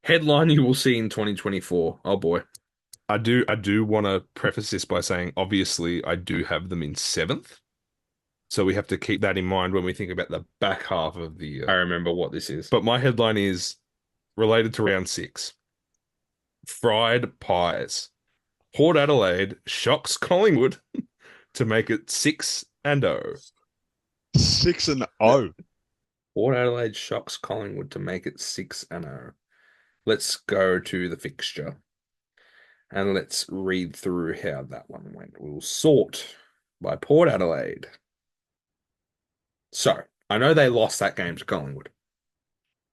Headline you will see in 2024. Oh boy. I do want to preface this by saying, obviously, I do have them in seventh. So we have to keep that in mind when we think about the back half of the I year. remember what this is. But my headline is related to round six. Fried pies. Port Adelaide shocks Collingwood to make it 6-0. 6-0. Port Adelaide shocks Collingwood to make it 6-0. Let's go to the fixture and let's read through how that one went. We'll sort by Port Adelaide. So, I know they lost that game to Collingwood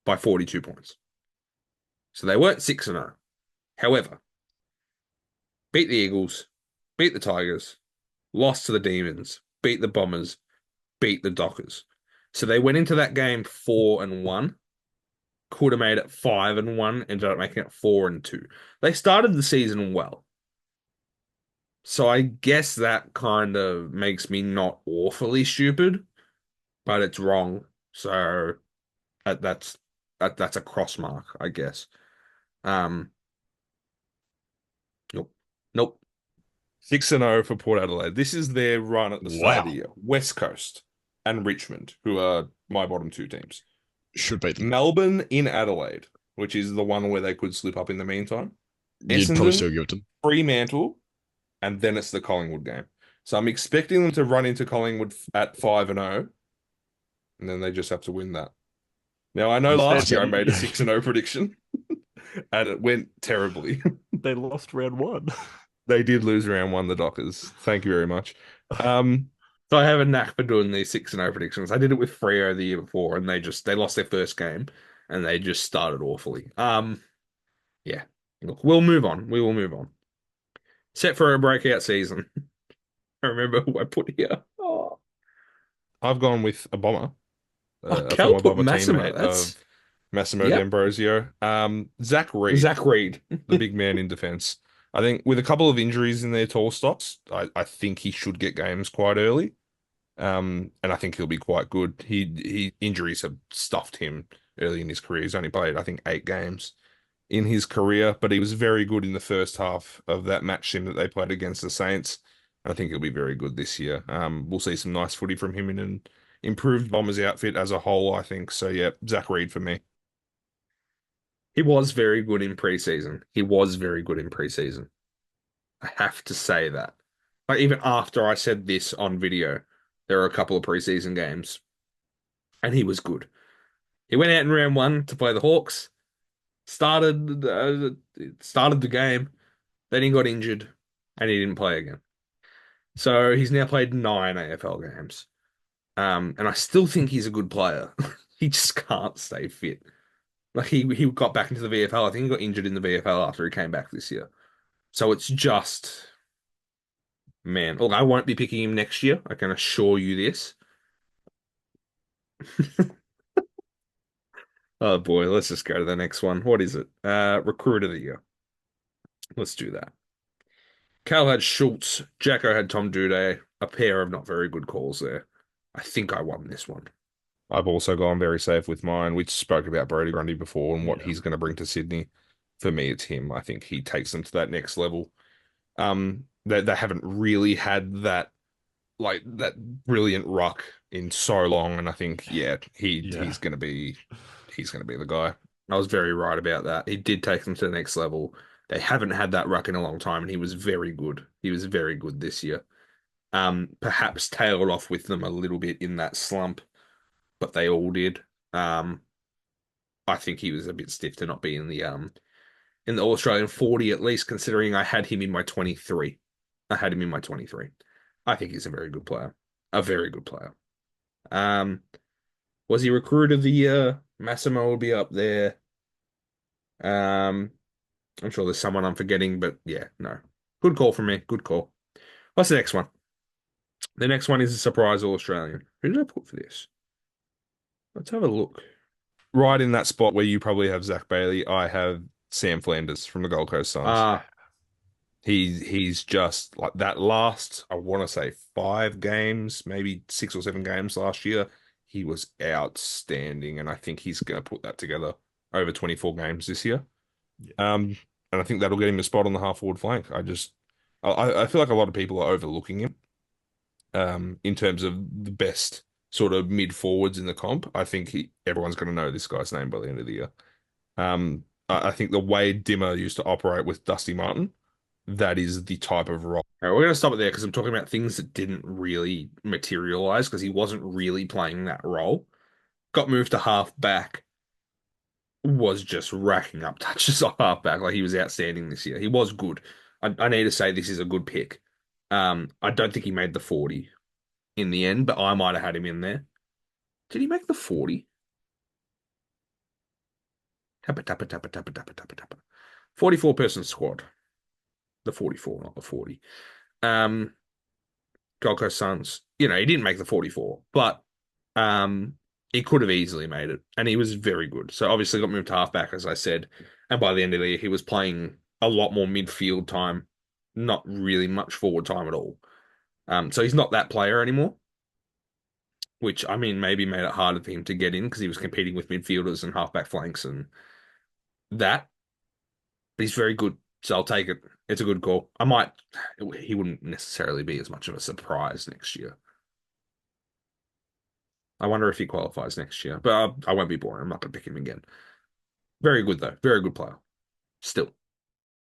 by 42 points. So they weren't 6-0. However, beat the Eagles, beat the Tigers, lost to the Demons, beat the Bombers, beat the Dockers. So they went into that game 4-1, could have made it 5-1, ended up making it 4-2. They started the season well. So I guess that kind of makes me not awfully stupid, but it's wrong. So that's that's a cross mark, I guess. Um, nope, nope. 6-0 for Port Adelaide. This is their run at the start of the Wow. year. West Coast and Richmond, who are my bottom two teams. Should beat them. Melbourne in Adelaide, which is the one where they could slip up in the meantime. You'd probably Essendon, still give it to them. Fremantle, and then it's the Collingwood game. So I'm expecting them to run into Collingwood at 5-0, and then they just have to win that. Now, I know You last said year I Okay. made a 6-0 prediction, and it went terribly. they lost round one. They did lose round one, the Dockers. Thank you very much. So I have a knack for doing these 6-0 predictions. I did it with Freo the year before, and they lost their first game, and they just started awfully. Yeah. Look, we'll move on. We will move on. Set for a breakout season. I remember who I put here. Oh, I've gone with a bomber, a Cal former put bomber Massimo. teammate That's of Massimo yep. D'Ambrosio. Zach Reed, Zach Reed. the big man in defense. I think with a couple of injuries in their tall stocks, I think he should get games quite early. And I think he'll be quite good. He injuries have stuffed him early in his career. He's only played, I think, 8 games in his career, but he was very good in the first half of that match sim that they played against the Saints. I think he'll be very good this year. We'll see some nice footy from him in an improved Bombers outfit as a whole, I think. So yeah, Zach Reed for me. He was very good in preseason. He was very good in preseason. I have to say that. Like even after I said this on video, there were a couple of preseason games, and he was good. He went out in round one to play the Hawks. Started the game. Then he got injured, and he didn't play again. So he's now played 9 AFL games. And I still think he's a good player. He just can't stay fit. Like he got back into the VFL. I think he got injured in the VFL after he came back this year. So it's just, man. Look, I won't be picking him next year. I can assure you this. Oh boy, let's just go to the next one. What is it? Recruit of the year. Let's do that. Cal had Schultz. Jacko had Tom Duday. A pair of not very good calls there. I think I won this one. I've also gone very safe with mine. We spoke about Brody Grundy before and what Yeah. he's going to bring to Sydney. For me, it's him. I think he takes them to that next level. They haven't really had that brilliant ruck in so long, and I think Yeah. he's gonna be the guy. I was very right about that. He did take them to the next level. They haven't had that ruck in a long time, and he was very good. He was very good this year. Perhaps tailed off with them a little bit in that slump, but they all did. Um, I think he was a bit stiff to not be in the All Australian 40 at least, considering I had him in my 23. I had him in my 23. I think he's a very good player. A very good player. Um, was he recruit of the year? Massimo will be up there. Um, I'm sure there's someone I'm forgetting, but yeah, no. Good call from me. Good call. What's the next one? The next one is a surprise All Australian. Who did I put for this? Let's have a look. Right in that spot where you probably have Zach Bailey, I have Sam Flanders from the Gold Coast Suns. Ah, He's just like that last, I want to say 5 games, maybe 6 or 7 games last year. He was outstanding, and I think he's going to put that together over 24 games this year. And I think that'll get him a spot on the half forward flank. I feel like a lot of people are overlooking him in terms of the best sort of mid forwards in the comp. I think everyone's going to know this guy's name by the end of the year. I think the way Dimmer used to operate with Dusty Martin, that is the type of role. All right, we're going to stop it there because I'm talking about things that didn't really materialize because he wasn't really playing that role. Got moved to half back, was just racking up touches off half back. Like he was outstanding this year. He was good. I need to say this is a good pick. I don't think he made the 40 in the end, but I might have had him in there. Did he make the 40? Tappa, tappa, tappa, tappa, tappa, tappa, tappa. 44 person squad. The 44, not the 40. Um, Gold Coast Suns. You know, he didn't make the 44, but he could have easily made it, and he was very good. So obviously got moved to halfback, as I said, and by the end of the year, he was playing a lot more midfield time, not really much forward time at all. So he's not that player anymore, which I mean maybe made it harder for him to get in because he was competing with midfielders and halfback flanks and that. But he's very good, so I'll take it. It's a good call. I might. He wouldn't necessarily be as much of a surprise next year. I wonder if he qualifies next year, but I won't be boring. I'm not going to pick him again. Very good though. Very good player. Still.